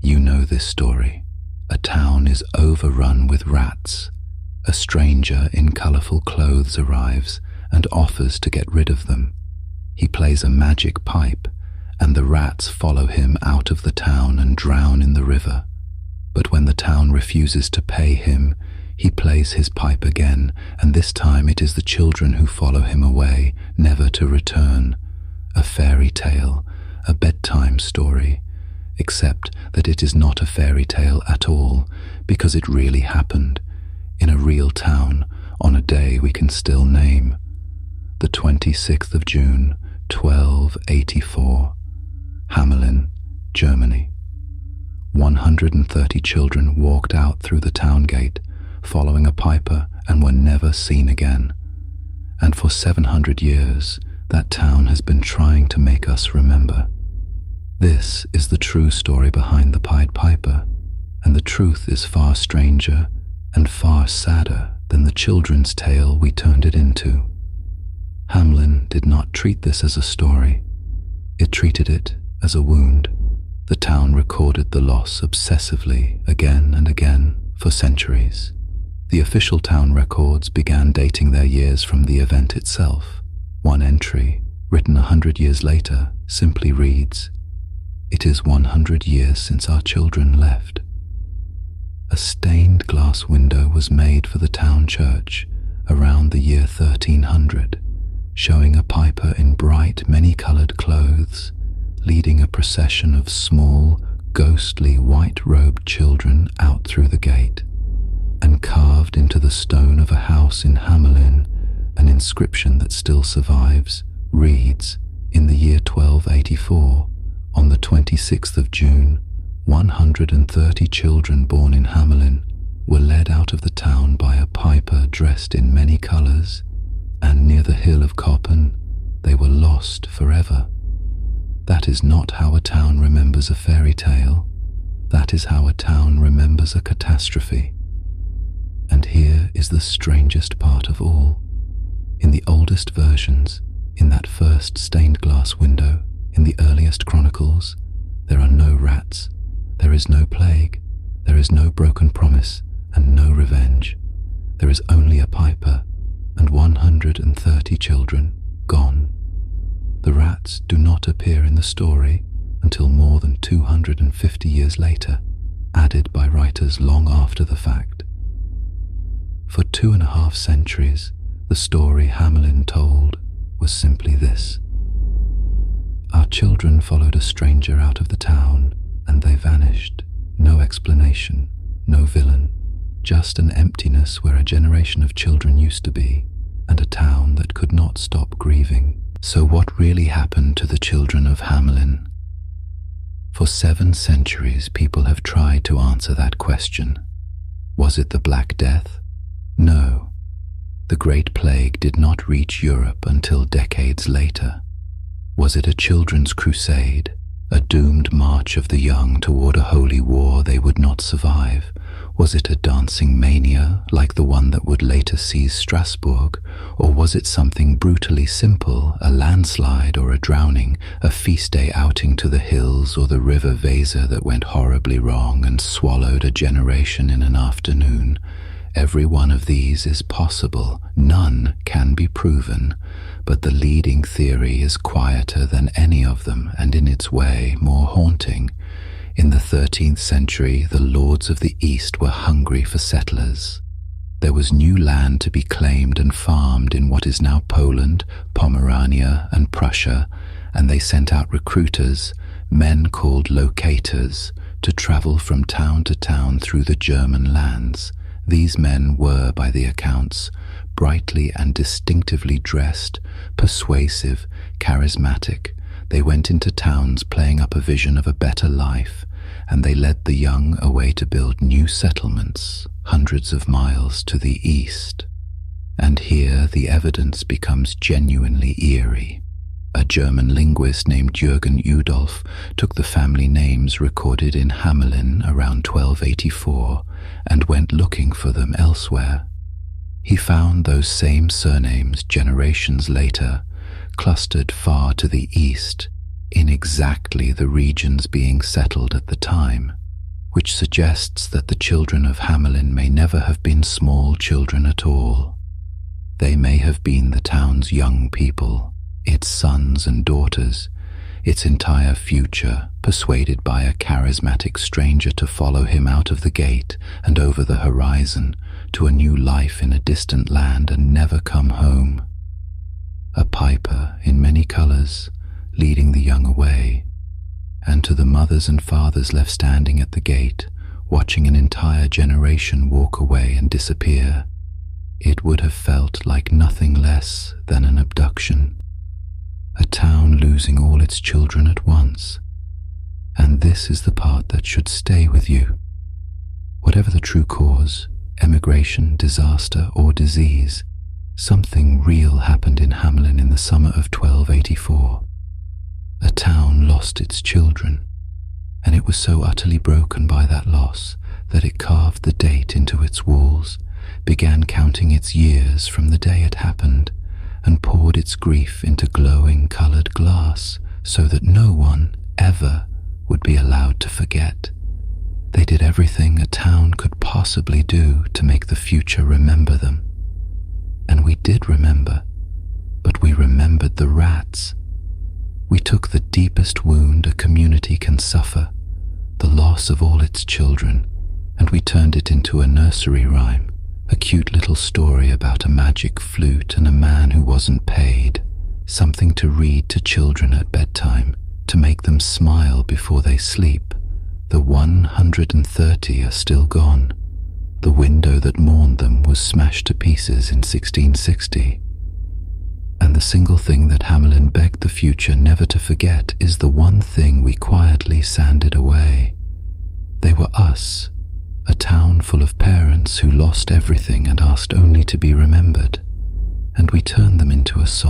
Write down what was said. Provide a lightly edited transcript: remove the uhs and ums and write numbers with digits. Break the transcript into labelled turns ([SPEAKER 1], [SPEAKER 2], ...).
[SPEAKER 1] You know this story. A town is overrun with rats. A stranger in colorful clothes arrives and offers to get rid of them. He plays a magic pipe, and the rats follow him out of the town and drown in the river. But when the town refuses to pay him, he plays his pipe again, and this time it is the children who follow him away, never to return. A fairy tale, a bedtime story, except that it is not a fairy tale at all, because it really happened, in a real town, on a day we can still name. The 26th of June, 1284. Hamelin, Germany. 130 children walked out through the town gate, following a piper, and were never seen again. And for 700 years, that town has been trying to make us remember. This is the true story behind the Pied Piper, and the truth is far stranger and far sadder than the children's tale we turned it into. Hamelin did not treat this as a story. It treated it as a wound. The town recorded the loss obsessively again and again for centuries. The official town records began dating their years from the event itself. One entry, written 100 years later, simply reads, "It is 100 years since our children left." A stained glass window was made for the town church around the year 1300, showing a piper in bright, many-colored clothes, leading a procession of small, ghostly, white-robed children out through the gate. And carved into the stone of a house in Hamelin, an inscription that still survives, reads, in the year 1284, on the 26th of June, 130 children born in Hamelin were led out of the town by a piper dressed in many colors, and near the hill of Koppen, they were lost forever. That is not how a town remembers a fairy tale. That is how a town remembers a catastrophe. And here is the strangest part of all. In the oldest versions, in that first stained glass window, in the earliest chronicles, there are no rats, there is no plague, there is no broken promise, and no revenge. There is only a piper, and 130 children gone. The rats do not appear in the story until more than 250 years later, added by writers long after the fact. For 2.5 centuries, the story Hamelin told was simply this. Our children followed a stranger out of the town, and they vanished. No explanation, no villain, just an emptiness where a generation of children used to be, and a town that could not stop grieving. So what really happened to the children of Hamelin? For 7 centuries, people have tried to answer that question. Was it the Black Death? No. The Great Plague did not reach Europe until decades later. Was it a children's crusade, a doomed march of the young toward a holy war they would not survive? Was it a dancing mania like the one that would later seize Strasbourg? Or was it something brutally simple, a landslide or a drowning, a feast day outing to the hills or the river Weser that went horribly wrong and swallowed a generation in an afternoon? Every one of these is possible, none can be proven, but the leading theory is quieter than any of them and in its way more haunting. In the 13th century, the lords of the East were hungry for settlers. There was new land to be claimed and farmed in what is now Poland, Pomerania, and Prussia, and they sent out recruiters, men called locators, to travel from town to town through the German lands. These men were, by the accounts, brightly and distinctively dressed, persuasive, charismatic. They went into towns playing up a vision of a better life, and they led the young away to build new settlements, hundreds of miles to the east. And here the evidence becomes genuinely eerie. A German linguist named Jürgen Udolf took the family names recorded in Hamelin around 1284 and went looking for them elsewhere. He found those same surnames generations later, clustered far to the east, in exactly the regions being settled at the time. which suggests that the children of Hamelin may never have been small children at all. They may have been the town's young people, its sons and daughters, its entire future, persuaded by a charismatic stranger to follow him out of the gate and over the horizon to a new life in a distant land and never come home. A piper in many colors, leading the young away, and to the mothers and fathers left standing at the gate, watching an entire generation walk away and disappear, it would have felt like nothing less than an abduction. A town losing all its children at once. And this is the part that should stay with you. Whatever the true cause, emigration, disaster, or disease, something real happened in Hamelin in the summer of 1284. A town lost its children, and it was so utterly broken by that loss that it carved the date into its walls, began counting its years from the day it happened, and poured its grief into glowing colored glass so that no one ever would be allowed to forget. They did everything a town could possibly do to make the future remember them. And we did remember, but we remembered the rats. We took the deepest wound a community can suffer, the loss of all its children, and we turned it into a nursery rhyme, a cute little story about a magic flute and a man who wasn't paid, something to read to children at bedtime to make them smile before they sleep. The 130 are still gone. The window that mourned them was smashed to pieces in 1660. And the single thing that Hamelin begged the future never to forget is the one thing we quietly sanded away. They were us, a town full of parents who lost everything and asked only to be remembered, and we turned them into a song.